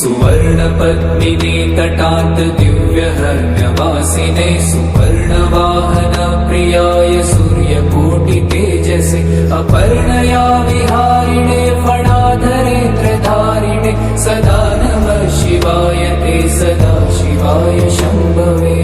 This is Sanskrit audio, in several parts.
सुवर्णपद्मिने तटात् दिव्यहर्म्यवासिने सुवर्णवाहन प्रियाय सूर्यकोटितेजसे अपर्णया विहारिणे फणाधरेन्द्रधारिणे सदा नमः शिवाय ते सदा शिवाय शम्भवे।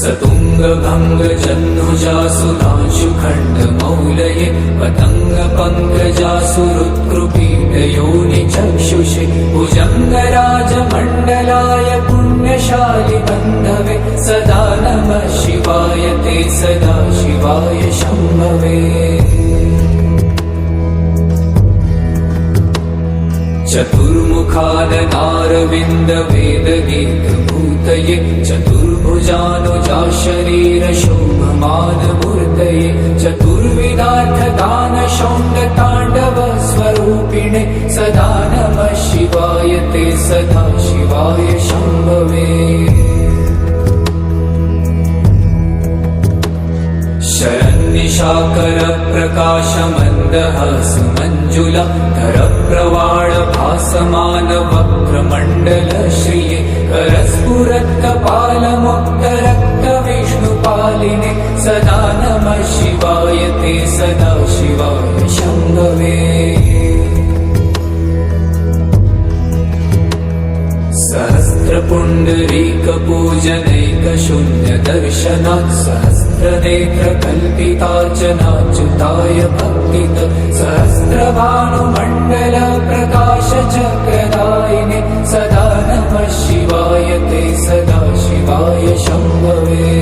सतुङ्गभङ्गजह्नुजासुधांशुखण्डमौलये पतङ्गपङ्कजासुहृत्कृपीठयोनिचक्षुषे भुजङ्गराजमण्डलाय पुण्यशालि बन्धवे सदा नमः शिवाय ते सदा शिवाय शम्भवे। चतुर्मुखादनारविन्दवेदगीतभूतये चतुर्भुजानुजा शरीरशोभमानमूर्तये चतुर्विधार्थदानशौण्डताण्डवस्वरूपिणे सदा नमः शिवाय ते सदा शिवाय शम्भवे। शरन्निशाकरप्रकाशमन्दहासमञ्जुला धरप्रवाळभासमानवक्त्रमण्डलश्रिये करस्फुरत्कपालमुक्तरक्तविष्णुपालिने सदा नमः शिवाय ते सदा शिवाय शम्भवे। सहस्रपुण्डरीकपूजनैकशून्यदर्शनात् सहस्रनेत्रकल्पितार्चनाच्युताय भक्तित सहस्रभानुमण्डलप्रकाशचक्रदायिने सदा नमः शिवाय ते सदा शिवाय शम्भवे।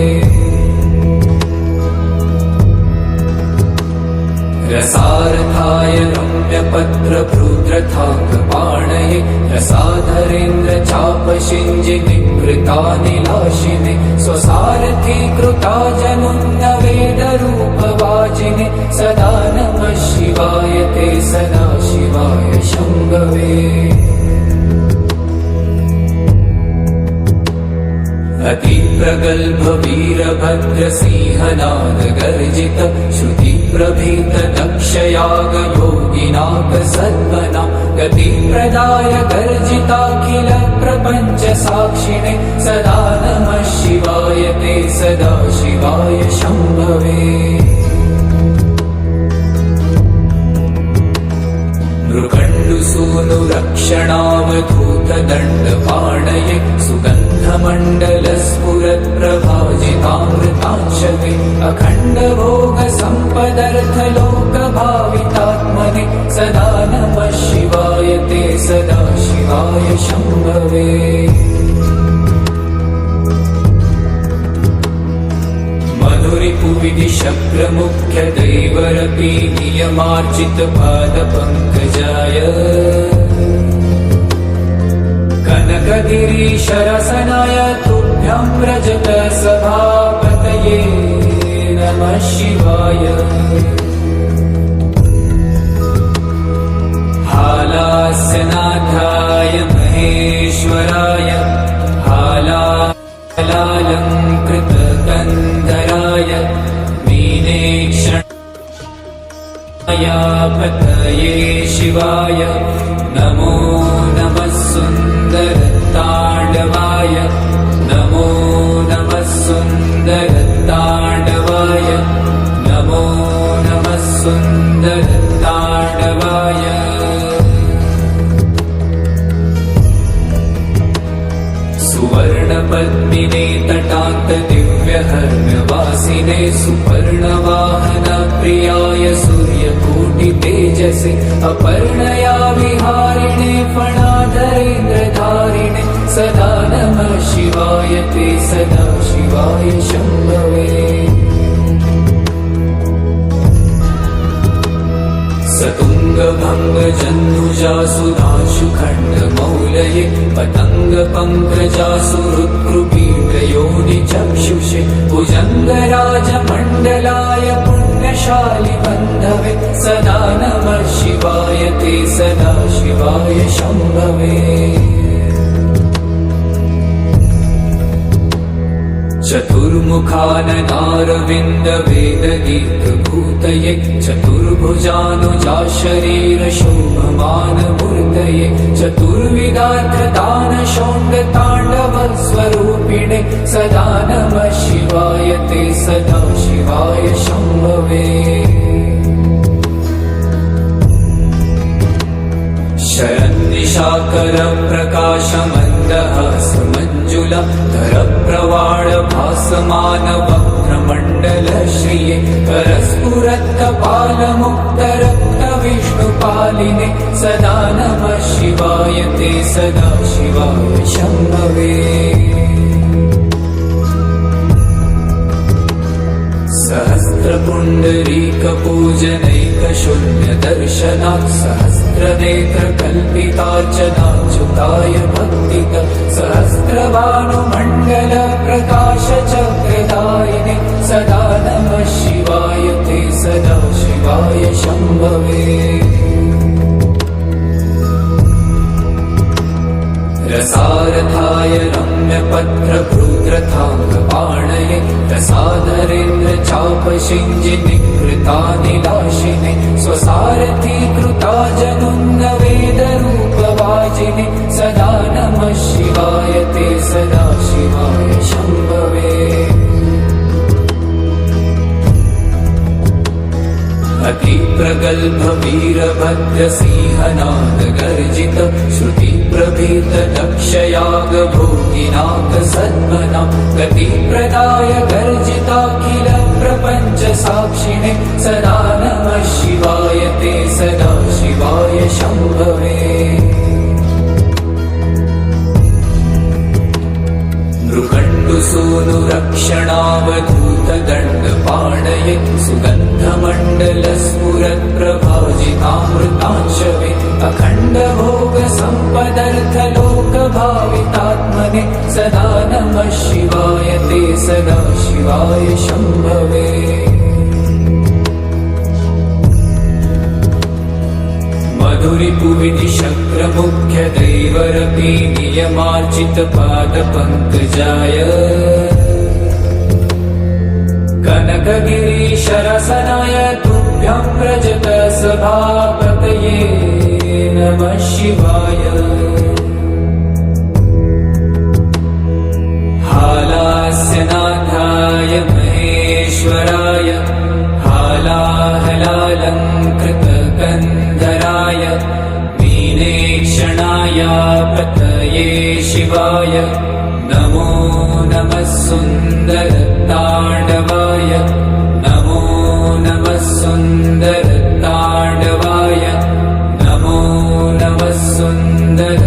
रसार्थाय रम्यपत्रभृद्रथाङ्गपाणये रसाधरेन्द्रचापशिञ्जिनिवृतानिलाशिने स्वसारथीकृता जनुन्नवेदरूपवाजिने सदा नमः शिवाय ते सदा शिवाय शम्भवे। अतिप्रगल्भवीरभद्रसिंहनादगर्जित श्रुतिप्रभीतदक्षयागयोगिनाथसद्मना गतिप्रदाय गर्जिताखिल प्रपञ्चसाक्षिणे सदा नमः शिवाय ते सदा शिवाय शम्भवे। मृकण्डुसूनुरक्षणावधूतदण्डपाणये सुगन्धमण्डलस्फुरत्प्रभाजितामृतांशते अखण्डभोगसम्पदर्थलोकभावितात्मने सदा नमः शिवाय ते सदा शिवाय शम्भवे। मधुरिपुविधिशक्रमुख्यदैवरपि नियमार्जितपादपङ्कजाय कनकगिरीशरसनाय तुभ्यं व्रजतसभापतये नमः शिवाय। हालास्यनाथाय महेश्वराय हालालङ्कृतकन्धराय मीनेक्षणाय पतये शिवाय नमो नमः सुन्दरताण्डवाय नमो नमः सुन्दरताण्डवाय नमो नमः सुन्दरताण्डवाय। सुवर्णपद्मिने तटात् दिव्यहर्म्यवासिने सुपर्णवाहन प्रियाय सूर्यकोटितेजसे अपर्णया विहारिणे फणाधरेन्द्रधारिणे सदा नमः शिवाय ते सदा शिवाय शम्भवे। सतुङ्गभङ्गजह्नुजासुधांशुखण्डमौलये पतङ्गपङ्कजासुहृत्कृपीठयोनिचक्षुषे भुजङ्गराजमण्डलाय पुण्यशालि बन्धवे सदा नमः शिवाय ते सदा शिवाय शम्भवे। चतुर् चतुर्मुखाननारविन्द वेदगीतभूतये चतुर्भुजानुजा शरीर शोभमानमूर्तये चतुर्विधार्थदान शौण्डताण्डव स्वरूपिणे सदा नमः शिवाय ते सदा शिवाय शम्भवे शरन्निशाकर प्रकाशमन्दहास मञ्जुला धरप्रवाळ भासमान वक्त्रमण्डल श्रिये करस्फुरत्कपालमुक्तरक्त विष्णुपालिने सदा नमः शिवाय ते सदा शिवाय शम्भवे सहस्रपुण्डरीकपूजनैकशून्यदर्शनात् सहस्रनेत्रकल्पितार्चनाच्युताय भक्तित सहस्रभानुमण्डल प्रकाशचक्रदायिने सदा नमः शिवाय ते सदा शिवाय शम्भवे रसारथाय रम्यपत्रभृद्रथाङ्गपाणये रसाधरेन्द्र चापशिञ्जिनिकृतानिलाशिने स्वसारथीकृता जनुन्न वेदरूपवाजिने सदा नमः शिवाय ते सदा शिवाय शम्भवे अतिप्रगल्भ वीरभद्रसिंहनाद गर्जित श्रुतिप्रभीत दक्षयाग भोगिनाथ सद्मना गतिप्रदाय गर्जिताखिल प्रपञ्च साक्षिणे सदा नमः शिवाय ते सदा शिवाय शम्भवे मृगण्डुसूनुरक्षणावधूतदण्डपाणये सुगन्धमण्डलस्फुरत्प्रभाजितामृतांशवे अखण्डभोगसम्पदर्थलोकभावितात्मने सदा नमः शिवाय ते सदा शिवाय शम्भवे मधुरिपुविधि शक्रमुख्यदैवरपि नियमार्चितपादपङ्कजाय कनकगिरीशरसनाय तुभ्यं व्रजत सभापतये नमः शिवाय हालास्यनाथाय महेश्वराय हालाहलालङ्कृतकन्धराय मीनेक्षणाय पतये शिवाय नमो नमः सुन्दरताण्डवाय नमो नमः सुन्दरताण्डवाय नमो नमः सुन्दरताण्डवाय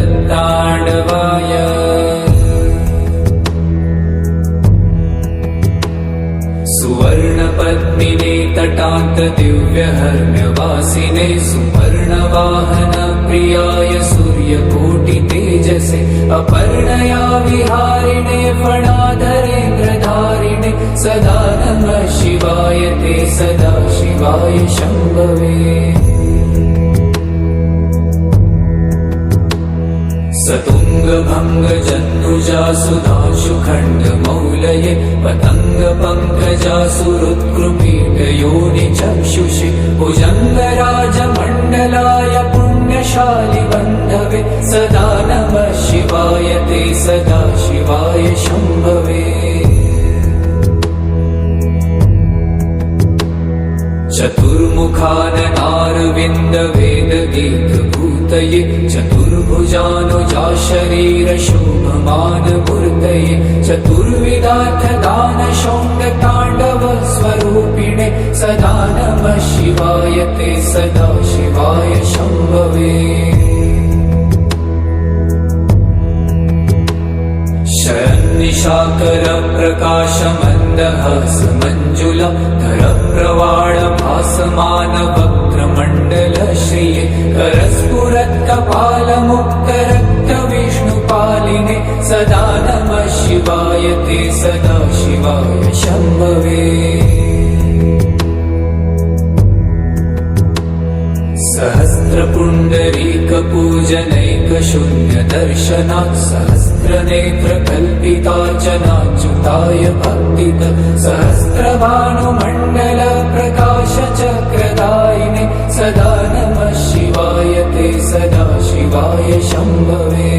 सुवर्णपद्मिने तटान्त दिव्यहर्म्यवासिने सुपर्णवाहन प्रियाय सूर्यकोटितेजसे अपर्णया विहारिणे फणाधरेन्द्रधारिणे सदा नमः शिवाय ते सदा शिवाय शम्भवे सतुङ्गभङ्गजन्नुजा सुधांशुखण्डमौलये पतङ्गपङ्कजासुहृत्कृपीडयोनिचक्षुषे भुजङ्गराजमण्डलाय पुण्यशालि बन्धवे सदा नमः शिवाय ते सदा शिवाय शम्भवे चतुर्मुखाननारविन्द वेदगीतभूतये चतुर्भुजानुजा शरीर शोभमानमूर्तये चतुर्विधार्थदान शौण्डताण्डव स्वरूपिणे सदा नमः शिवाय ते सदा शिवाय शम्भवे शरन्निशाकर प्रकाशमन्दहास मञ्जुला धरप्रवाळ भासमान वक्त्रमण्डल श्रिये करस्फुरत्कपालमुक्तरक्त विष्णुपालिने सदा नमः शिवाय ते सदा शिवाय शम्भवे सहस्रपुण्डरीकपूजनैक दर्शनात् सहस्रनेत्रकल्पितार्चनाच्युताय भक्तित सहस्रभानुमण्डलप्रकाशचक्रदायिने सदा नमः शिवाय ते सदा शिवाय शम्भवे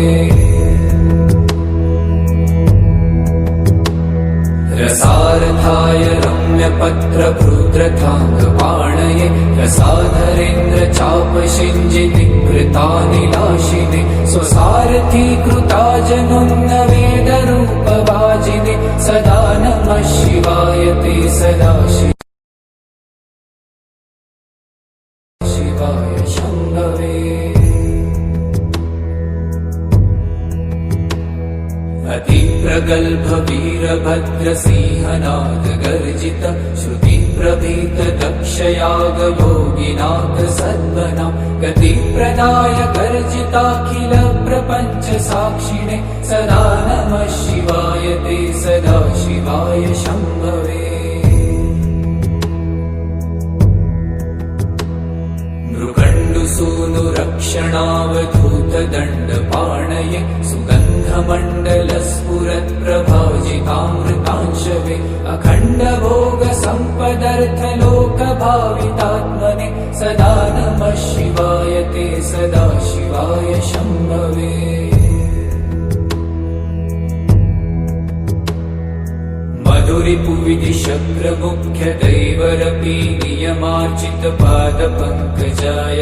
रसारथाय रम्यपत्रभृद्रथाङ्गपाणये रसाधरेन्द्रचापशिञ्जिनिकृतानिलाशिने स्वसारथीकृताजनुन्नवेदरूपभाजिने सदा नमः शिवाय ते सदा शिवाय शम्भवे अतिप्रगल्भ वीरभद्रसिंहनाद गर्जित श्रुतिप्रभीत दक्षयाग योगिनाथ सद्मना गतिप्रदाय गर्जिताखिल प्रपञ्च साक्षिणे सदा नमः शिवाय ते सदा शिवाय शम्भवे मृगण्डुसूनुरक्षणावधूतदण्डपाणये सुगन्धमण्डलस्फुरत्प्रभाजितामृतांशवे अखण्डभोगसम्पदर्थलोकभावितात्मने सदा नमः शिवाय ते सदा शिवाय शम्भवे मधुरिपुविधिशक्रमुख्यदैवरपि नियमार्चितपादपङ्कजाय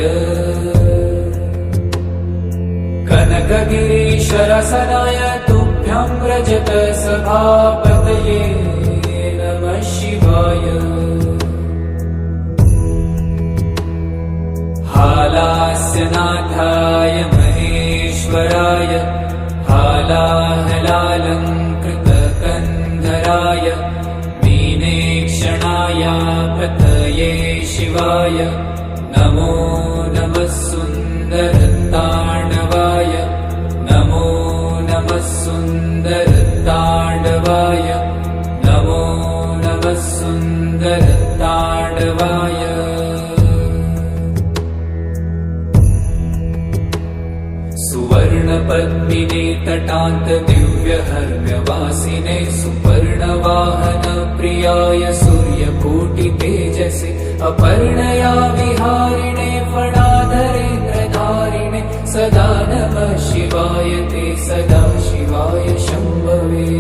कनकगिरीशरसनाय तुभ्यं व्रजत सभापतये नमः शिवाय हालास्यनाथाय महेश्वराय हालाहलालङ्कृतकन्धराय मीनेक्षणाय पतये शिवाय नमो नमः सुन्दरताण्डवाय नमो नमः सुन्दरताण्डवाय नमो नमः सुन्दरताण्डवाय सुवर्णपद्मिने तटान्त दिव्यहर्म्यवासिने सुपर्णवाहन प्रियाय सूर्यकोटितेजसे अपर्णया विहारिणे फणाधरेन्द्रधारिणे सदा नमः शिवाय ते सदा शिवाय शम्भवे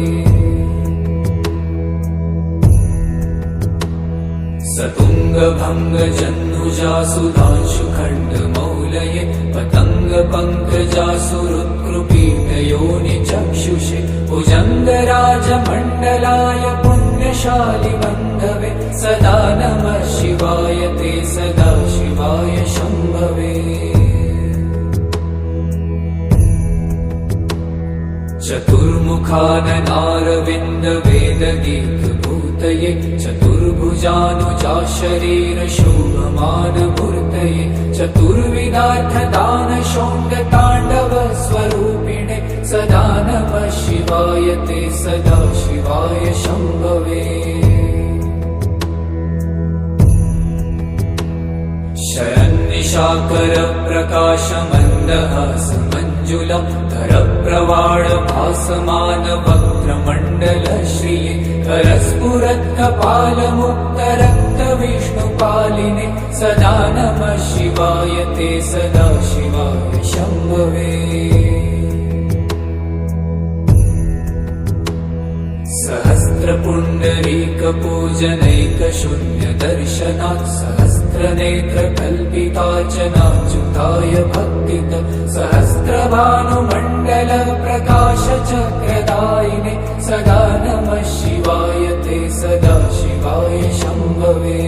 सतुङ्गभङ्गजह्नुजासुधांशुखण्डमौलये पतङ्गपङ्कजासुरुत्कृपीतयोनिचक्षुषे भुजङ्गराजमण्डलाय पुण्यशालिबन्धवे सदा नमः शिवाय ते सदा शिवाय शम्भवे चतुर्मुखाननारविन्दवेदगीतभूतये चतुर्भुजानुजाशरीरशोभमानमूर्तये चतुर्विधार्थदानशोण्डताण्डवस्वरूपिणे सदा नमः शिवाय ते सदा शिवाय शम्भवे शरन्निशाकरप्रकाशमन्दहासमञ्जुलं धरप्रवाळभासमानवक्त्रमण्डलश्रिये करस्फुरत्कपालमुक्तरक्तविष्णुपालिने सदा नमः शिवाय ते सदा शिवाय शम्भवे सहस्रपुण्डरीकपूजनैकशून्यदर्शनात् सहस्रनेत्रकल्पितार्चनाच्युताय भक्तित सहस्रभानुमण्डलप्रकाशचक्रदायिने सदा नमः शिवाय ते सदा शिवाय शम्भवे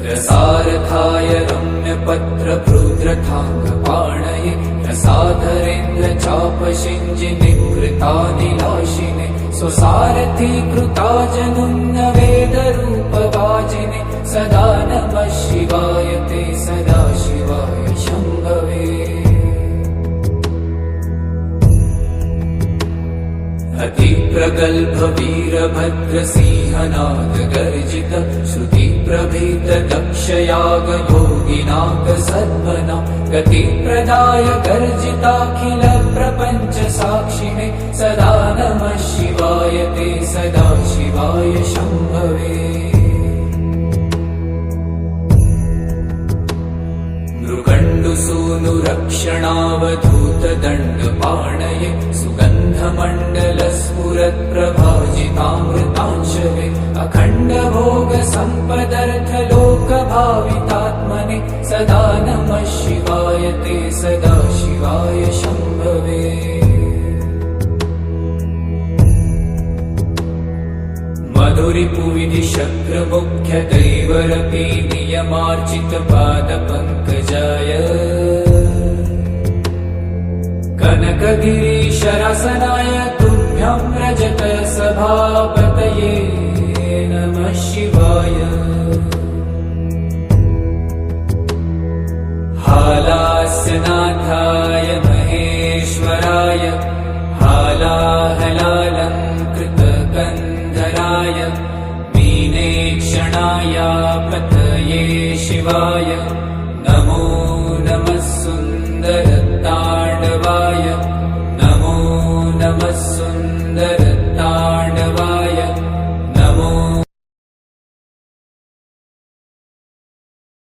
रसारथाय रम्यपत्रभृद्रथाङ्गपाणये रसाधरेन्द्रचापशिञ्जिनिकृतानिलाशिने स्वसारथीकृताजनुन्नवेदरूपभाजिने सदा नमः शिवाय ते सदा शिवाय शम्भवे अतिप्रगल्भ वीरभद्रसिंहनाद गर्जित श्रुतिप्रभीत दक्षयाग भोगिनाक सद्मना गतिप्रदाय गर्जिताखिल प्रपञ्च साक्षिणे सदा नमः शिवाय ते सदा शिवाय शम्भवे मृगण्डुसूनुरक्षणावधूत दण्डपाणये सुगन्धमण्डलस्फुरत्प्रभाजितामृतांशवे अखण्डभोगसम्पदर्थलोकभावितात्मने सदा नमः शिवाय ते सदा शिवाय शम्भवे मधुरिपुविधिशक्रमुख्यदैवरपि नियमार्जितपादपङ्कजाय कनकगिरीशरसनाय तुभ्यं रजतसभापतये नमः शिवाय हालास्यनाथाय महेश्वराय हालाहलालङ्कृतकन्धराय मीनेक्षणाय पतये शिवाय नमो